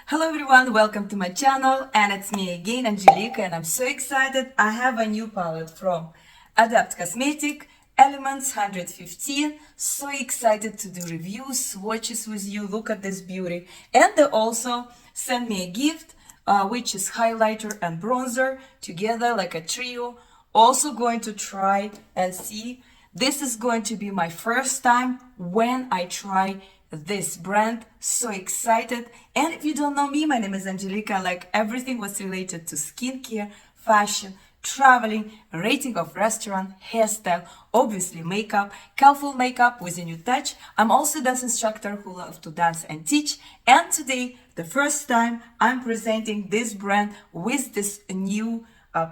Hello everyone, welcome to my channel, and it's me again, Angelica, and I'm so excited. I have a new palette from Adept Cosmetic, Elements 115. So excited to do reviews, swatches with you. Look at this beauty. And they also sent me a gift, which is highlighter and bronzer together like a trio. Also going to try and see. This is going to be my first time when I try this brand. So excited. And if you don't know me, my name is Angelica. I like everything what's related to skincare, fashion, traveling, rating of restaurant, hairstyle, obviously makeup, colorful makeup with a new touch. I'm also a dance instructor who loves to dance and teach. And today, the first time I'm presenting this brand with this new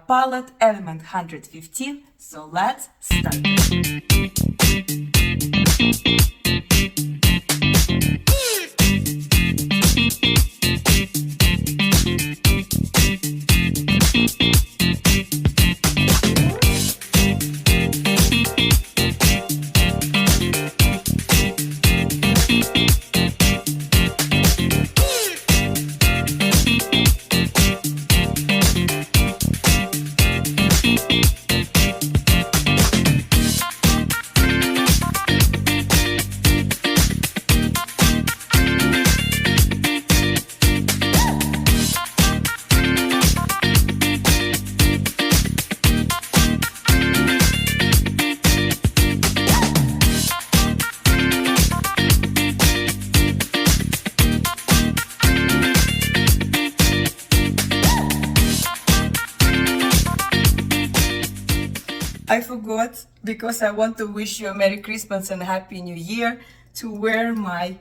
palette Element 115. So let's start. I forgot, because I want to wish you a Merry Christmas and Happy New Year, to wear my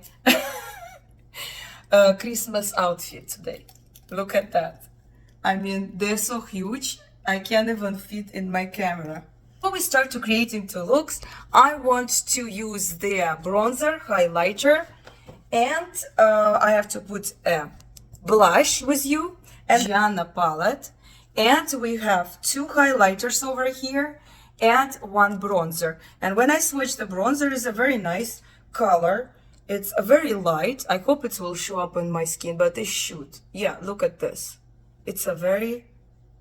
Christmas outfit today. Look at that. I mean, they're so huge, I can't even fit in my camera. Before we start to creating two looks, I want to use the bronzer, highlighter, and I have to put a blush with you, and Gianna palette. And we have two highlighters over here and one bronzer. And when I switch, the bronzer is a very nice color. It's a very light. I hope it will show up on my skin, but it should. Yeah, look at this. It's a very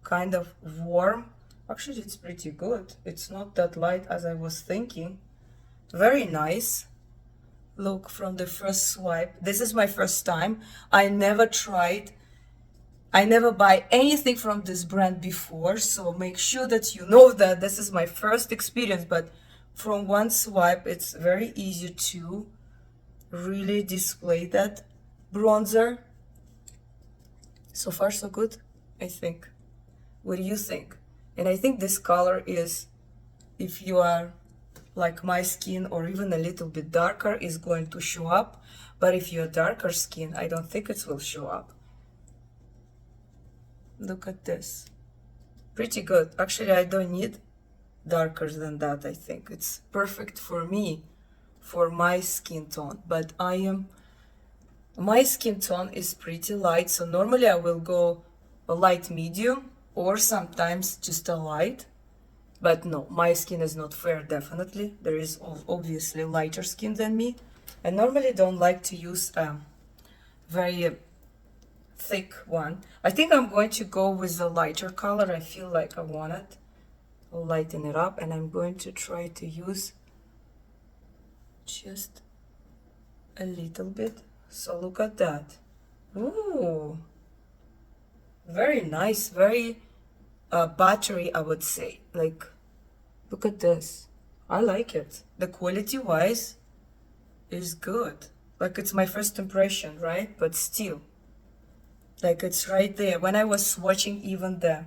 kind of warm. Actually, it's pretty good. It's not that light as I was thinking. Very nice. Look from the first swipe. This is my first time. I never buy anything from this brand before, so make sure that you know that this is my first experience. But from one swipe, it's very easy to really display that bronzer. So far, so good, I think. What do you think? And I think this color is, if you are like my skin or even a little bit darker, is going to show up. But if you're darker skin, I don't think it will show up. Look at this. Pretty good. Actually, I don't need darker than that. I think it's perfect for me, for my skin tone. But my skin tone is pretty light, so normally I will go a light medium or sometimes just a light. But no, my skin is not fair, definitely. There is obviously lighter skin than me. I normally don't like to use very thick one. I think I'm going to go with the lighter color. I feel like I want it. I'll lighten it up, and I'm going to try to use just a little bit. So look at that. Ooh, very nice, very buttery, I would say. Like, look at this. I like it. The quality wise is good. Like, it's my first impression, right? But still, like, it's right there. When I was swatching even the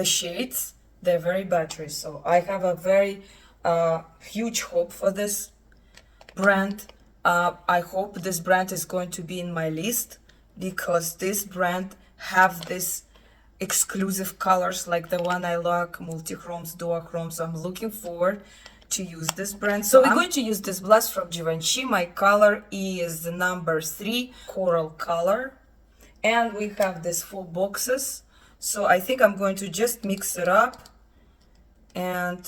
shades, they're very buttery. So I have a very huge hope for this brand. I hope this brand is going to be in my list, because this brand have this exclusive colors like the one I like, multi-chromes, duochromes. So I'm looking forward to use this brand. So I'm going to use this blush from Givenchy. My color is the number 3, coral color. And we have these 4 boxes. So I think I'm going to just mix it up and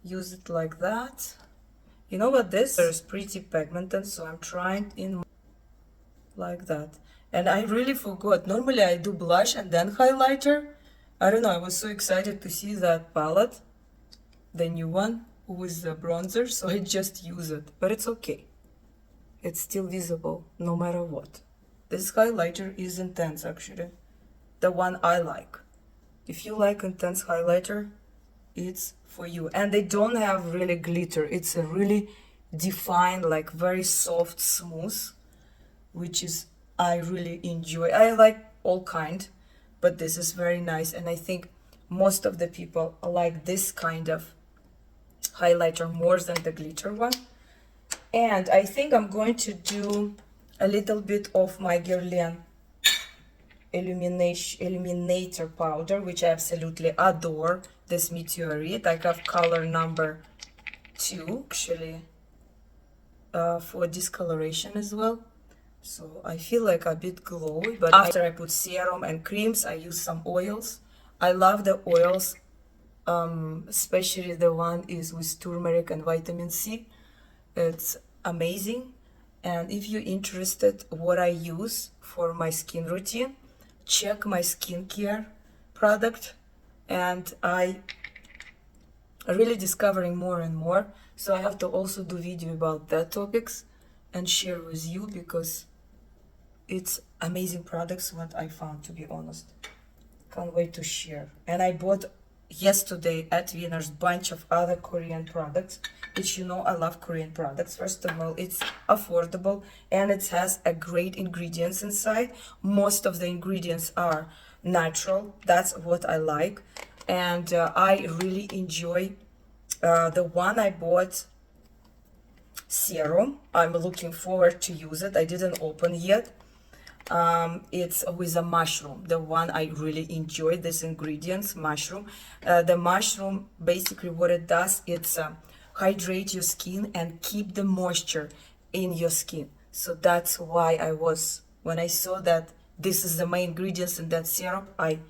use it like that. You know what, this is pretty pigmented, so I'm trying in like that. And I really forgot. Normally I do blush and then highlighter. I don't know, I was so excited to see that palette, the new one with the bronzer, so I just use it. But it's okay. It's still visible no matter what. This highlighter is intense actually. The one I like. If you like intense highlighter, it's for you. And they don't have really glitter. It's a really defined, like very soft, smooth, which is I really enjoy. I like all kind, but this is very nice. And I think most of the people like this kind of highlighter more than the glitter one. And I think I'm going to do a little bit of my Guerlain illuminator powder, which I absolutely adore. This meteorite, I have color number 2 actually, for discoloration as well. So I feel like a bit glowy, but after I put serum and creams, I use some oils. I love the oils, especially the one is with turmeric and vitamin C. It's amazing. And if you're interested what I use for my skin routine, check my skincare product. And I really discovering more and more. So I have to also do video about that topics and share with you, because it's amazing products what I found, to be honest. Can't wait to share. And I bought yesterday at Winners bunch of other Korean products, which you know I love Korean products. First of all, it's affordable and it has a great ingredients inside. Most of the ingredients are natural. That's what I like. And I really enjoy the one I bought serum. I'm looking forward to use it. I didn't open yet. It's with a mushroom, the one I really enjoy, this ingredients, mushroom. The mushroom, basically what it does, it's hydrate your skin and keep the moisture in your skin. So that's why when I saw that this is the main ingredients in that serum, I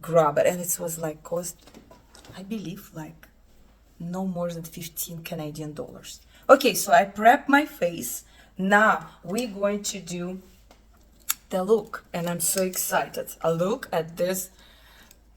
grabbed it. And it was like cost, I believe, like no more than 15 Canadian dollars. Okay, so I prep my face. Now we're going to do the look, and I'm so excited. I look at this,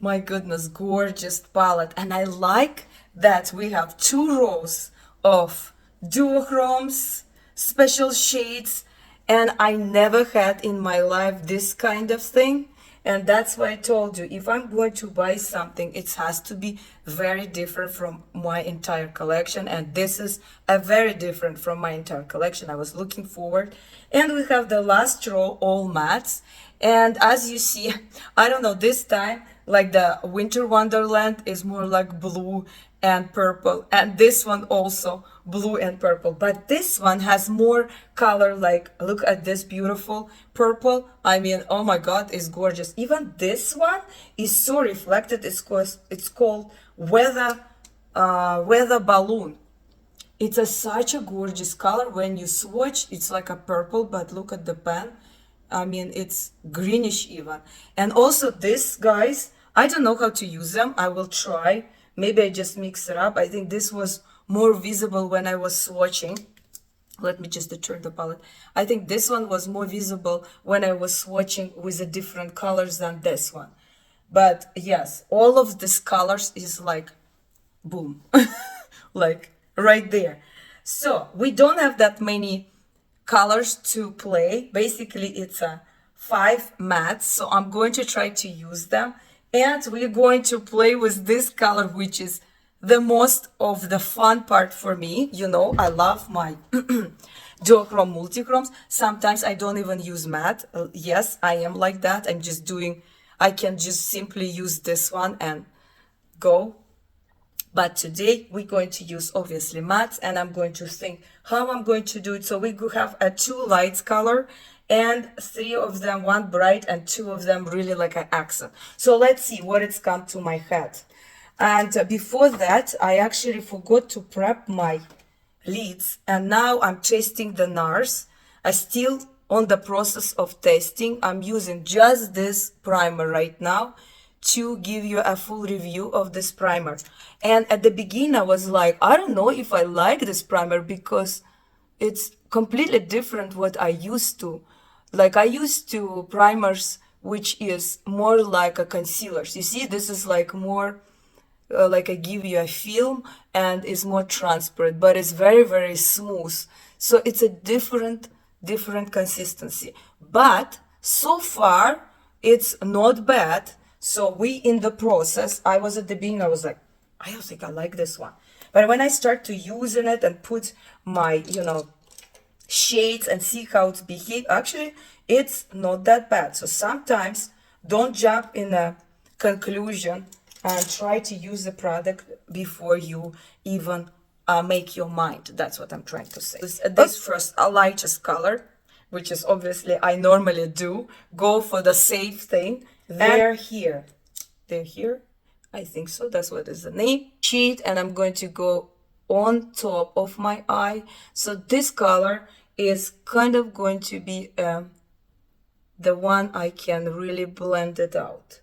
my goodness, gorgeous palette. And I like that we have 2 rows of duochromes, special shades, and I never had in my life this kind of thing. And that's why I told you, if I'm going to buy something, it has to be very different from my entire collection. And this is a very different from my entire collection. I was looking forward. And we have the last row, all mattes. And as you see, I don't know, this time, like the Winter Wonderland is more like blue and purple. And this one also blue and purple. But this one has more color, like look at this beautiful purple. I mean, oh my God, it's gorgeous. Even this one is so reflected. It's called Weather Balloon. It's such a gorgeous color. When you swatch, it's like a purple, but look at the pen. I mean, it's greenish even. And also this, guys, I don't know how to use them. I will try. Maybe I just mix it up. I think this was more visible when I was swatching. Let me just turn the palette. I think this one was more visible when I was swatching with the different colors than this one. But yes, all of these colors is like, boom, like right there. So we don't have that many colors to play. Basically, it's a 5 mattes. So I'm going to try to use them. And we're going to play with this color, which is the most of the fun part for me. You know, I love my duochrome multichromes. Sometimes I don't even use matte. Yes, I am like that. I can just simply use this one and go. But today we're going to use obviously mattes, and I'm going to think how I'm going to do it. So we could have a 2 light color and 3 of them, 1 bright and 2 of them really like an accent. So let's see what it's come to my head. And before that, I actually forgot to prep my lids, and now I'm testing the NARS. I still on the process of testing. I'm using just this primer right now to give you a full review of this primer. And at the beginning I was like, I don't know if I like this primer because it's completely different what I used to Like I used to primers which is more like a concealers. You see, this is like more like I give you a film and is more transparent, but it's very, very smooth. So it's a different consistency. But so far, it's not bad. So we in the process, I was at the beginning, I was like, I don't think I like this one. But when I start to using it and put my, you know, shades and see how it behaves, actually, it's not that bad. So sometimes don't jump in a conclusion and try to use the product before you even make your mind. That's what I'm trying to say. This first, a lightest color, which is obviously I normally do, go for the safe thing. They're here. They're here. I think so. That's what is the name. Sheet, and I'm going to go on top of my eye. So this color is kind of going to be the one I can really blend it out.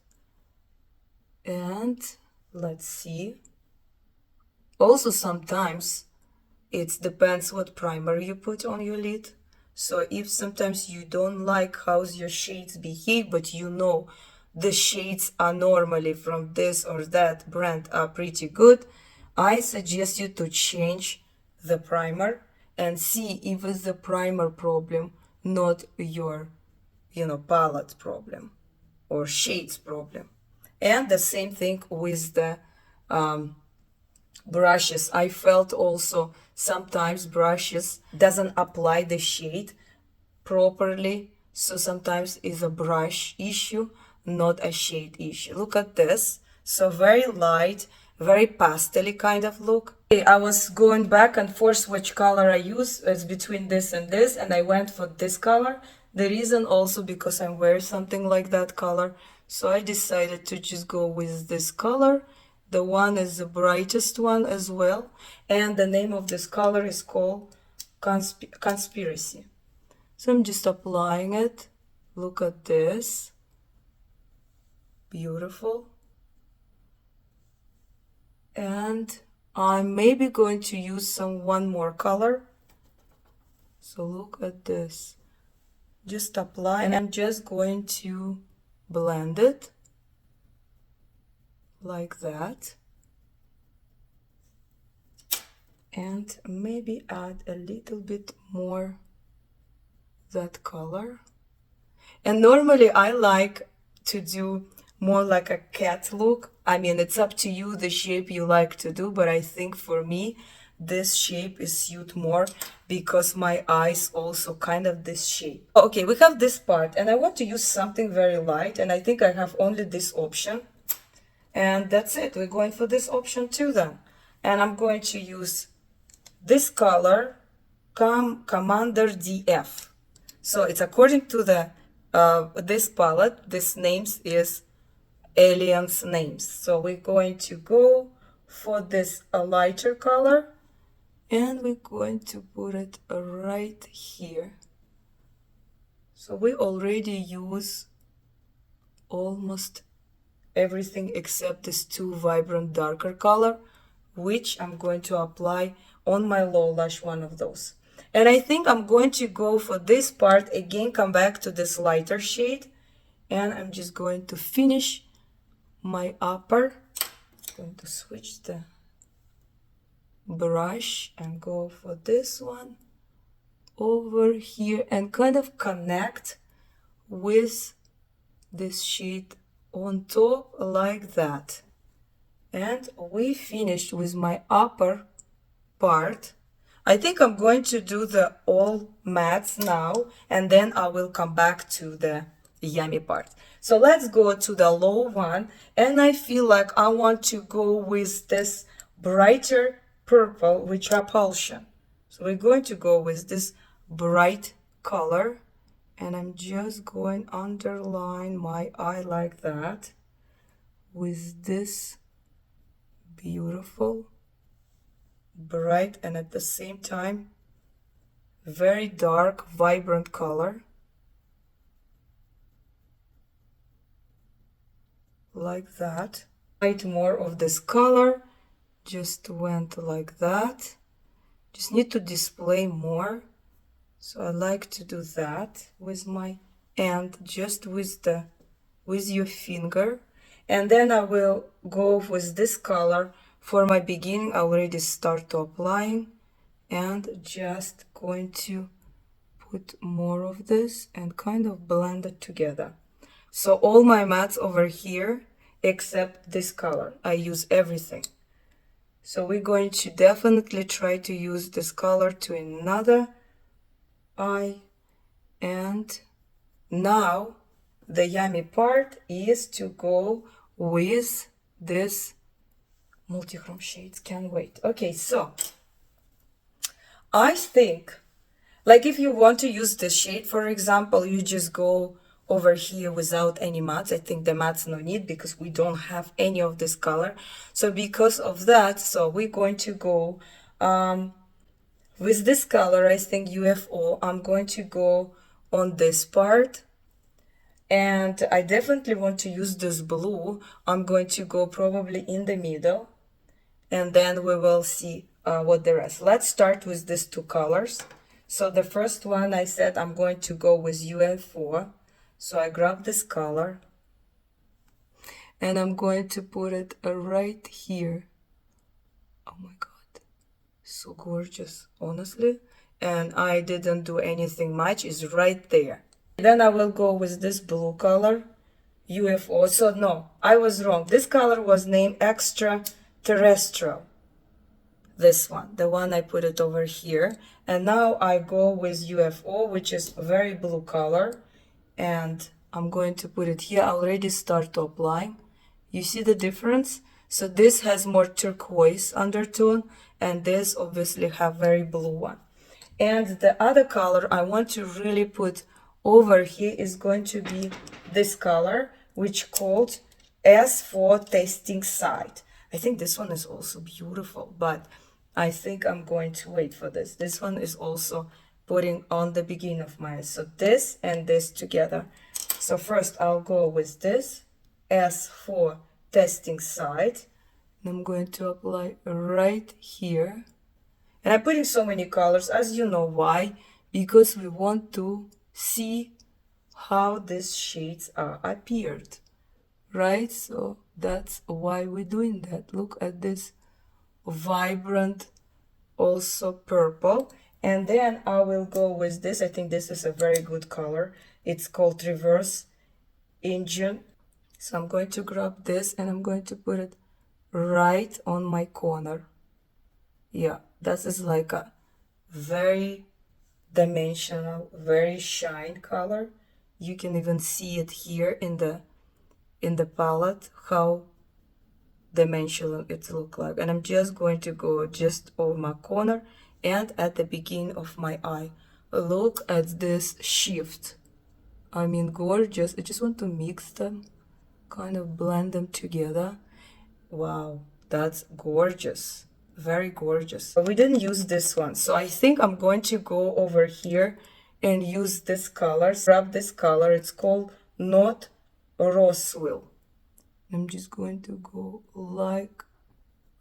And let's see. Also, sometimes it depends what primer you put on your lid. So if sometimes you don't like how your shades behave, but you know the shades are normally from this or that brand are pretty good, I suggest you to change the primer and see if it's the primer problem, not your, you know, palette problem or shades problem. And the same thing with the brushes. I felt also sometimes brushes doesn't apply the shade properly, so sometimes it's a brush issue, not a shade issue. Look at this. So very light, very pastel kind of look. Okay, I was going back and forth which color I use. It's between this and this, and I went for this color. The reason also because I'm wearing something like that color, so I decided to just go with this color. The one is the brightest one as well, and the name of this color is called Conspiracy. So I'm just applying it. Look at this. Beautiful. And I'm maybe going to use one more color. So look at this. Just apply, and I'm just going to blend it like that. And maybe add a little bit more that color. And normally I like to do more like a cat look. I mean, it's up to you the shape you like to do, but I think for me this shape is suit more because my eyes also kind of this shape. Okay, we have this part, and I want to use something very light, and I think I have only this option, and that's it. We're going for this option too then. And I'm going to use this color, Commander DF. So it's according to the this palette, this names is aliens names. So we're going to go for this lighter color, and we're going to put it right here. So we already use almost everything except this two vibrant darker color, which I'm going to apply on my low lash, one of those. And I think I'm going to go for this part again, come back to this lighter shade, and I'm just going to finish my upper. I'm going to switch the brush and go for this one over here and kind of connect with this shade on top like that. And we finished with my upper part. I think I'm going to do the all mattes now, and then I will come back to the yummy part. So let's go to the low one, and I feel like I want to go with this brighter purple with repulsion. So we're going to go with this bright color, and I'm just going underline my eye like that with this beautiful bright and at the same time very dark vibrant color like that. Light more of this color, just went like that. Just need to display more, So I like to do that with my hand, just with your finger. And then I will go with this color. For my beginning, I already start to applying and just going to put more of this and kind of blend it together. So all my mats over here, except this color, I use everything. So we're going to definitely try to use this color to another eye. And now the yummy part is to go with this multi-chrome shades. Can't wait. Okay, so I think, like if you want to use this shade, for example, you just go over here without any mats. I think the mats no need because we don't have any of this color. So because of that, so we're going to go with this color, I think UFO. I'm going to go on this part. And I definitely want to use this blue. I'm going to go probably in the middle. And then we will see what the rest. Let's start with these two colors. So the first one, I said I'm going to go with UFO. So I grab this color. And I'm going to put it right here. Oh my God. So gorgeous, honestly. And I didn't do anything much. It's right there. Then I will go with this blue color, UFO. So no, I was wrong. This color was named Extraterrestrial. This one, the one I put it over here. And now I go with UFO, which is a very blue color. And I'm going to put it here. I already start to apply. You see the difference? So this has more turquoise undertone, and this obviously have very blue one. And the other color I want to really put over here is going to be this color, which called S for Testing Site. I think this one is also beautiful, but I think I'm going to wait for this. This one is also putting on the beginning of mine. So this and this together. So first I'll go with this S for Testing Site. And I'm going to apply right here. And I'm putting so many colors, as you know why, because we want to see how these shades are appeared, right? So that's why we're doing that. Look at this vibrant, also purple. And then I will go with this. I think this is a very good color. It's called Reverse Engine. So I'm going to grab this and I'm going to put it right on my corner. Yeah, this is like a very dimensional, very shine color. You can even see it here in the palette, how dimensional it look like. And I'm just going to go just over my corner and at the beginning of my eye. Look at this shift. I mean, gorgeous. I just want to mix them, kind of blend them together. Wow, that's gorgeous. Very gorgeous. But we didn't use this one, so I think I'm going to go over here and use this color. Grab this color. It's called Not Roswell. I'm just going to go like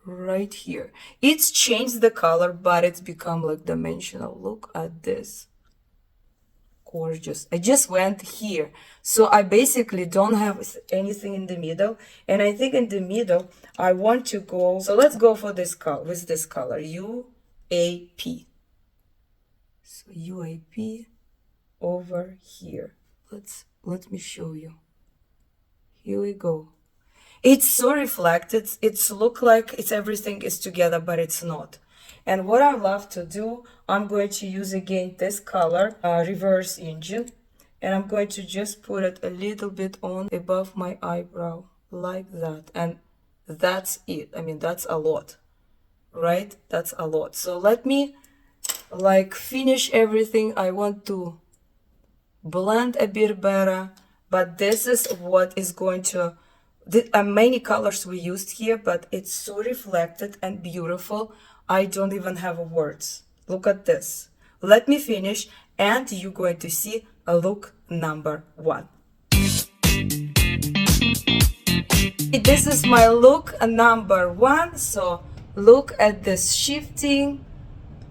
right here. It's changed the color, but it's become like dimensional. Look at this. Gorgeous. I just went here, so I basically don't have anything in the middle, and I think in the middle I want to go, so let's go for this color, with this color, UAP. So UAP over here. Let me show you. Here we go. It's so reflected. It's look like it's everything is together, but it's not. And what I love to do, I'm going to use again this color, Reverse Engine, and I'm going to just put it a little bit on above my eyebrow, like that. And that's it. I mean, that's a lot, right? That's a lot. So let me like finish everything. I want to blend a bit better, but this is what is going to, many colors we used here, but it's so reflected and beautiful. I don't even have words. Look at this. Let me finish and you're going to see a look number 1. This is my look number 1. So look at this shifting.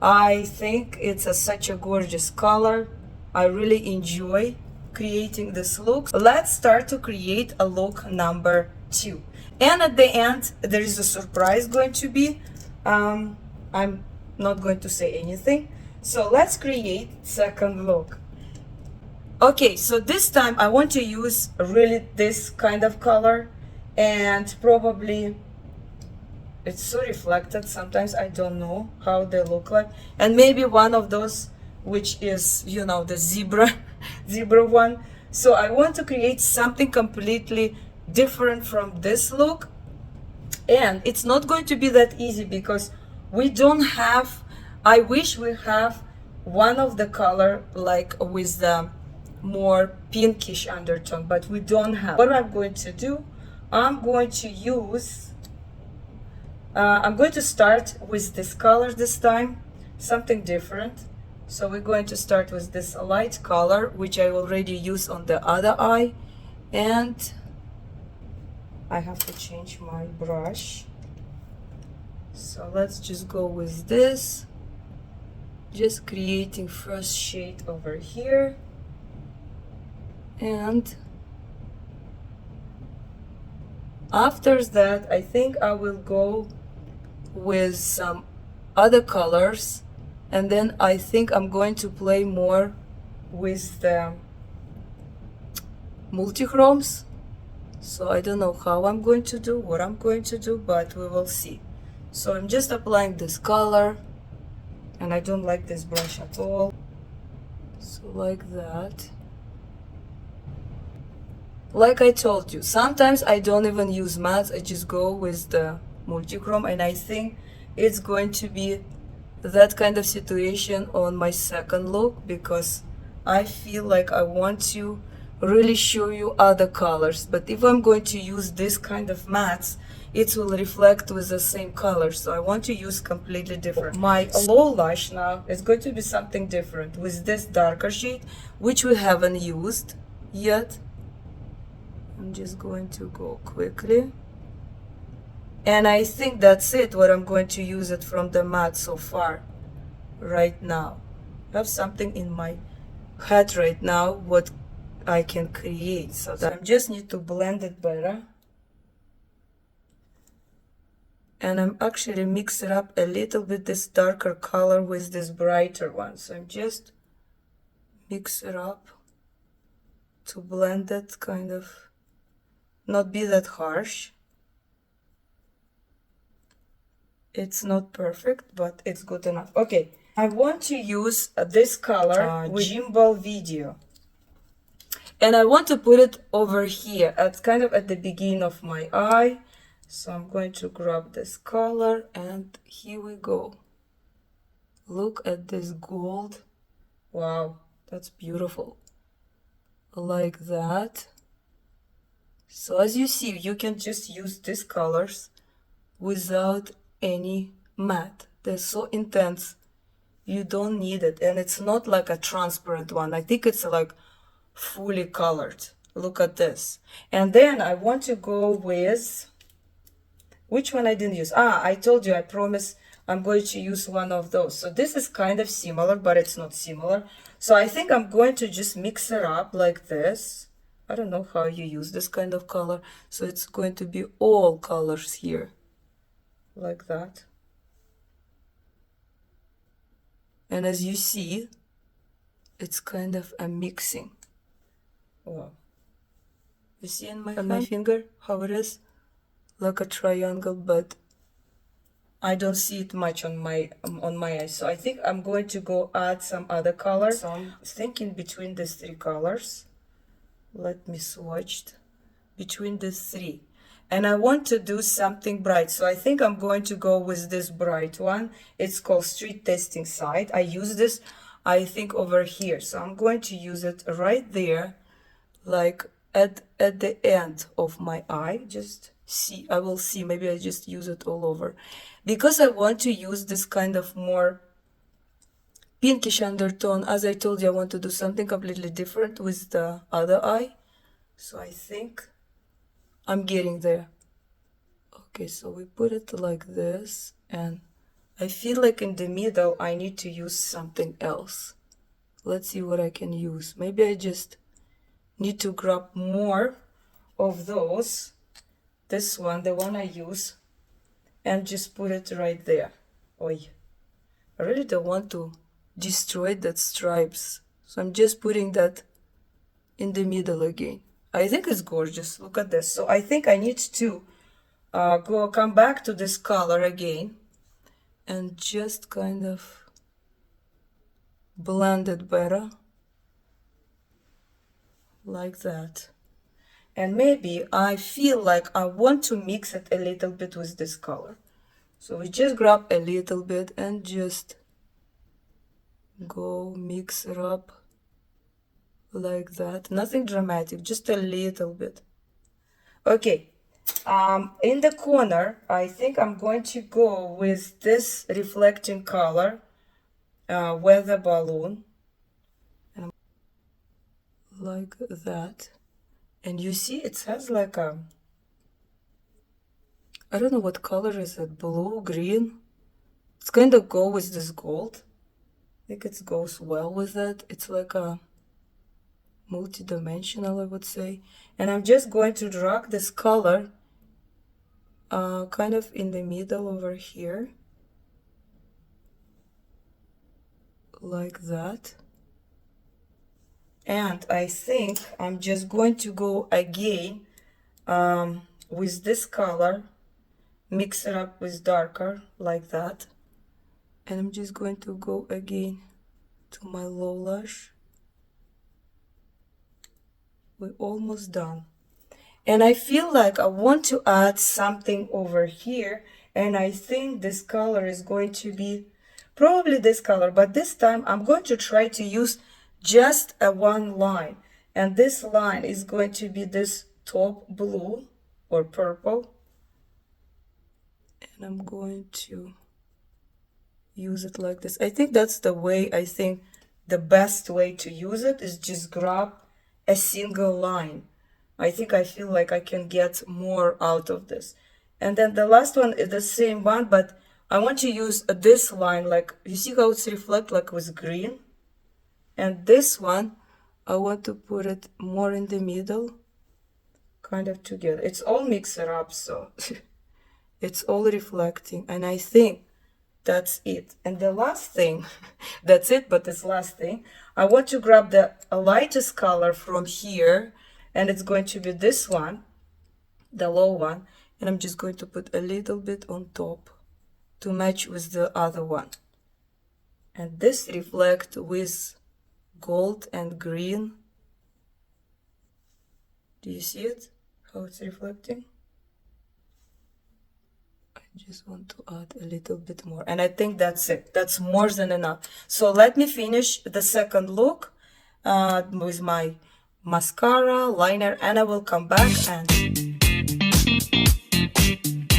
I think it's such a gorgeous color. I really enjoy creating this look. Let's start to create a look number 2. And at the end, there is a surprise going to be. I'm not going to say anything. So let's create second look. Okay, so this time I want to use really this kind of color, and probably it's so reflected sometimes I don't know how they look like, and maybe one of those which is, you know, the zebra zebra one. So I want to create something completely different from this look, and it's not going to be that easy because we don't have, I wish we have one of the color like with the more pinkish undertone, but we don't have. What I'm going to do, I'm going to use I'm going to start with this color this time, something different. So we're going to start with this light color, which I already used on the other eye. And I have to change my brush. So let's just go with this. Just creating first shade over here. And after that, I think I will go with some other colors, and then I think I'm going to play more with the multichromes. So I don't know how I'm going to do, what I'm going to do, but we will see. So I'm just applying this color, and I don't like this brush at all. So like that. Like I told you, sometimes I don't even use mattes, I just go with the multichrome, and I think it's going to be that kind of situation on my second look, because I feel like I want to really show you other colors. But if I'm going to use this kind of mattes, it will reflect with the same color, so I want to use completely different. My low lash now is going to be something different with this darker shade, which we haven't used yet. I'm just going to go quickly, and I think that's it, what I'm going to use it from the matte so far. Right now I have something in my head right now what I can create, so that I just need to blend it better, and I'm actually mixing up a little bit this darker color with this brighter one. So I'm just mix it up to blend it, kind of not be that harsh. It's not perfect, but it's good enough. Okay, I want to use this color with gimbal video, and I want to put it over here at kind of at the beginning of my eye. So I'm going to grab this color, and here we go. Look at this gold. Wow, that's beautiful. Like that. So as you see, you can just use these colors without any matte. They're so intense, you don't need it, and it's not like a transparent one. I think it's like fully colored. Look at this. And then I want to go with, which one I didn't use? I told you, I promise I'm going to use one of those. So this is kind of similar, but it's not similar. So I think I'm going to just mix it up like this. I don't know how you use this kind of color. So it's going to be all colors here, like that. And as you see, it's kind of a mixing. Wow. You see in my finger how it is? Like a triangle, but I don't see it much on my eyes. So I think I'm going to go add some other color. So I'm thinking between these three colors. Let me swatch between these three. And I want to do something bright. So I think I'm going to go with this bright one. It's called Street Testing Site. I use this, I think, over here. So I'm going to use it right there, like at the end of my eye. Just see, I will see, maybe I just use it all over, because I want to use this kind of more pinkish undertone. As I told you, I want to do something completely different with the other eye. So I think I'm getting there. Okay, so we put it like this, and I feel like in the middle I need to use something else. Let's see what I can use. Maybe I just need to grab more of those. This one, the one I use, and just put it right there. Oi. I really don't want to destroy that stripes. So I'm just putting that in the middle again. I think it's gorgeous. Look at this. So I think I need to come back to this color again and just kind of blend it better like that. And maybe I feel like I want to mix it a little bit with this color. So we just grab a little bit and just go mix it up like that. Nothing dramatic, just a little bit. Okay, in the corner, I think I'm going to go with this reflecting color, weather balloon, and like that. And you see, it has like a, I don't know what color is it, blue, green. It's kind of go with this gold. I think it goes well with that. It's like a multi-dimensional, I would say. And I'm just going to drag this color kind of in the middle over here, like that. And I think I'm just going to go again with this color, mix it up with darker, like that. And I'm just going to go again to my low lash. We're almost done. And I feel like I want to add something over here. And I think this color is going to be probably this color. But this time I'm going to try to use just a one line. And this line is going to be this top blue or purple. And I'm going to use it like this. I think that's the way, I think the best way to use it is just grab a single line. I think I feel like I can get more out of this. And then the last one is the same one, but I want to use this line, like you see how it's reflect like with green. And this one, I want to put it more in the middle, kind of together. It's all mixed up, so it's all reflecting. And I think that's it. And the last thing, that's it, but this last thing, I want to grab the lightest color from here, and it's going to be this one, the low one, and I'm just going to put a little bit on top to match with the other one. And this reflect with gold and green. Do you see it? How it's reflecting? I just want to add a little bit more. And I think that's it. That's more than enough. So let me finish the second look with my mascara, liner, and I will come back and...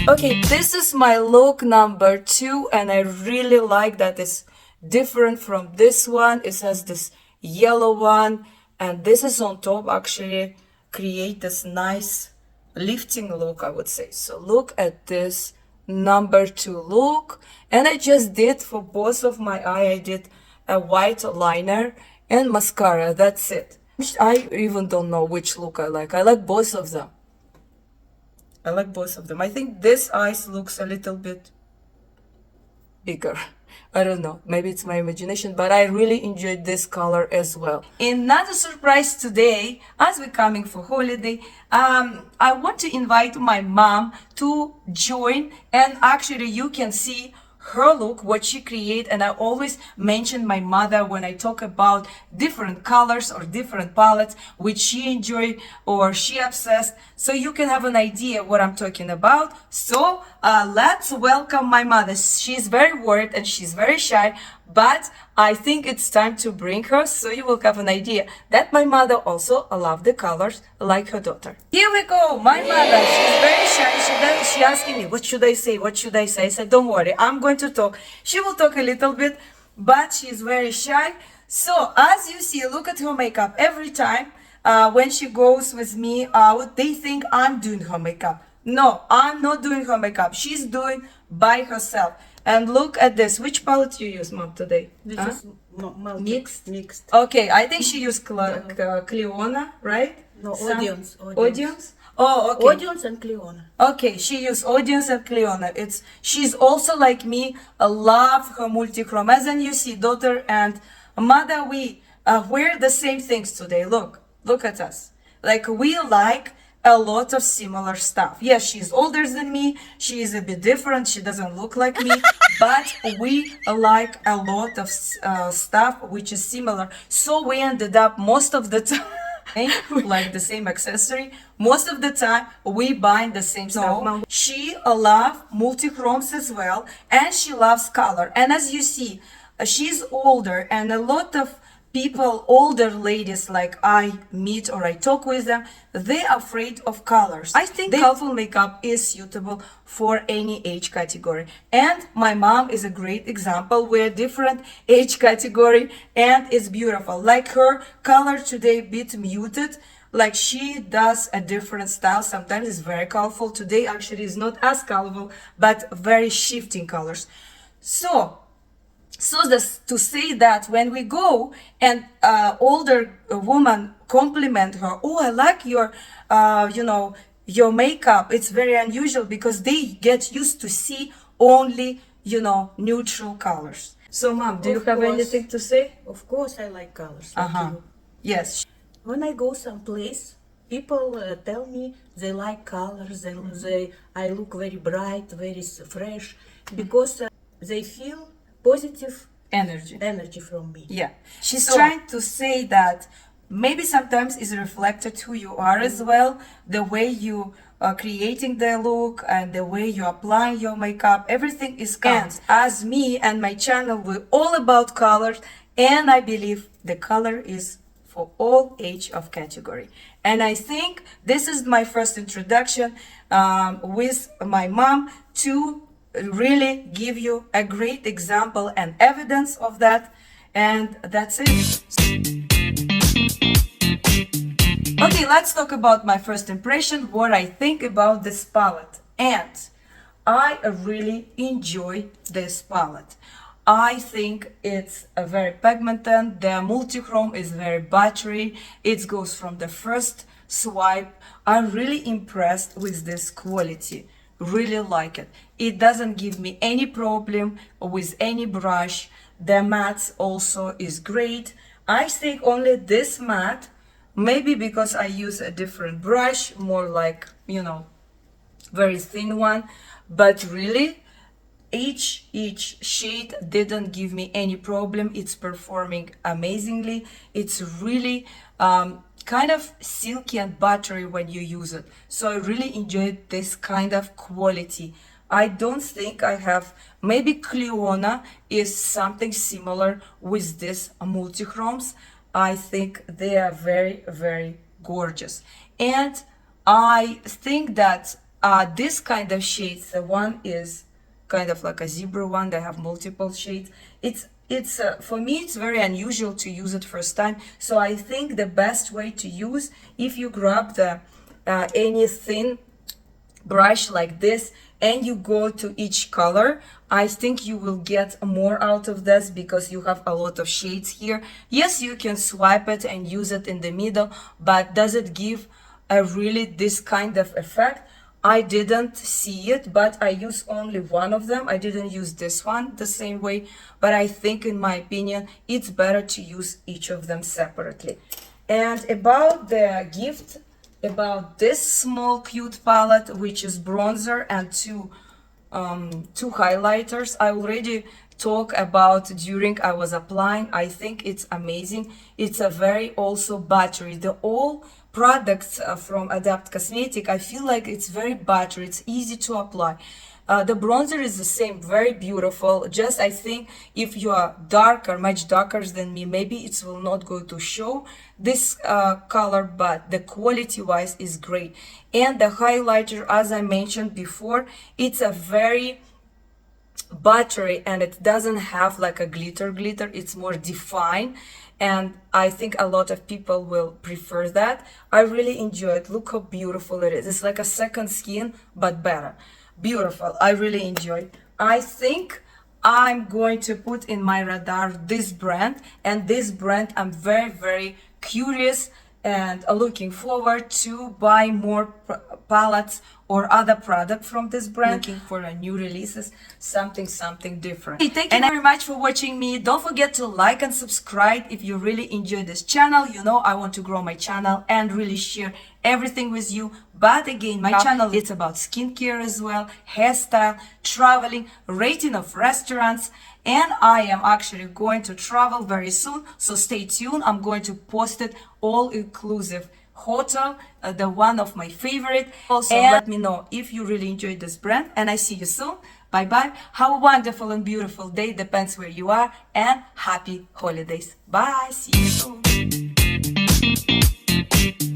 Okay, this is my look number 2, and I really like that it's different from this one. It has this yellow one, and this is on top actually create this nice lifting look, I would say. So look at this number 2 look, and I just did for both of my eye, I did a white liner and mascara. That's it. I even don't know which look I like. I like both of them. I like both of them. I think this eyes looks a little bit bigger. I don't know, maybe it's my imagination, but I really enjoyed this color as well. Another surprise today, as we're coming for holiday, I want to invite my mom to join, and actually you can see her look, what she create. And I always mention my mother when I talk about different colors or different palettes which she enjoyed or she obsessed, so you can have an idea what I'm talking about. So let's welcome my mother. She's very worried and she's very shy, but I think it's time to bring her, so you will have an idea that my mother also loves the colors like her daughter. Here we go, my mother. She's very shy. She asking me, what should I say? What should I say? I said, don't worry, I'm going to talk. She will talk a little bit, but she's very shy. So as you see, look at her makeup. Every time when she goes with me out, they think I'm doing her makeup. No, I'm not doing her makeup. She's doing by herself. And look at this. Which palette you use, Mom, today? This Huh? is Mixed? Mixed. Okay, I think she used Cleona, right? No, Some- audience. Audience? Oh, okay. Audience and Cleona. Okay, she used Audience and Cleona. She's also like me, love her multichrome. As in you see, daughter and mother, we wear the same things today. Look at us. Like we like a lot of similar stuff. Yes, she's older than me. She is a bit different. She doesn't look like me, but we like a lot of stuff which is similar. So we ended up most of the time like the same accessory. Most of the time we buy the same stuff. No, she loves multi-chromes as well, and she loves color. And as you see, she's older, and a lot of people, older ladies like I meet or I talk with them, they're afraid of colors. I think colorful makeup is suitable for any age category. And my mom is a great example. We're different age category and it's beautiful. Like her color today, bit muted. Like she does a different style. Sometimes it's very colorful. Today actually is not as colorful, but very shifting colors. So to say that when we go and older woman compliment her, oh, I like your your makeup, it's very unusual because they get used to see only neutral colors. So Mom, do you have anything to say? Of course I like colors like you. Yes. When I go someplace, people tell me they like colors, I look very bright, very fresh, because they feel positive energy from me. Yeah, she's trying to say that maybe sometimes is reflected who you are as well, the way you are creating the look and the way you apply your makeup, everything is counts. As me and my channel, we're all about colors, and I believe the color is for all age of category. And I think this is my first introduction with my mom to really give you a great example and evidence of that, and that's it. Okay, let's talk about my first impression, what I think about this palette. And I really enjoy this palette. I think it's a very pigmented, the multi-chrome is very buttery, it goes from the first swipe. I'm really impressed with this quality. Really like it. It doesn't give me any problem with any brush. The matte also is great. I think only this matte, maybe because I use a different brush, more like, very thin one, but really each shade didn't give me any problem. It's performing amazingly. It's really kind of silky and buttery when you use it. So I really enjoyed this kind of quality. I don't think I have, maybe Cleona is something similar with this multi-chromes. I think they are very, very gorgeous. And I think that this kind of shades, the one is kind of like a zebra one, they have multiple shades. It's for me it's very unusual to use it first time, so I think the best way to use, if you grab the any thin brush like this and you go to each color, I think you will get more out of this because you have a lot of shades here. Yes, you can swipe it and use it in the middle, but does it give a really this kind of effect? I didn't see it, but I use only one of them. I didn't use this one the same way, but I think in my opinion, it's better to use each of them separately. And about the gift, about this small cute palette, which is bronzer and two highlighters, I already talked about during I was applying. I think it's amazing. It's a very also buttery. The all products from Adept Cosmetic, I feel like it's very buttery, it's easy to apply. The bronzer is the same, very beautiful. Just I think if you are darker, much darker than me, maybe it will not go to show this color, but the quality wise is great. And the highlighter, as I mentioned before, it's a very buttery and it doesn't have like a glitter, it's more defined. And I think a lot of people will prefer that. I really enjoy it. Look how beautiful it is. It's like a second skin, but better. Beautiful. I really enjoy it. I think I'm going to put in my radar this brand, and this brand I'm very, very curious and looking forward to buy more palettes or other product from this brand. Looking for a new releases, something different. Hey, thank you very much for watching me. Don't forget to like and subscribe if you really enjoy this channel. You know I want to grow my channel and really share everything with you. But again, my channel is about skincare as well, hairstyle, traveling, rating of restaurants, and I am actually going to travel very soon, so stay tuned. I'm going to post it all inclusive hotel, the one of my favorite. Also, let me know if you really enjoyed this brand, and I see you soon. Bye bye. Have a wonderful and beautiful day, depends where you are, and happy holidays. Bye. See you soon.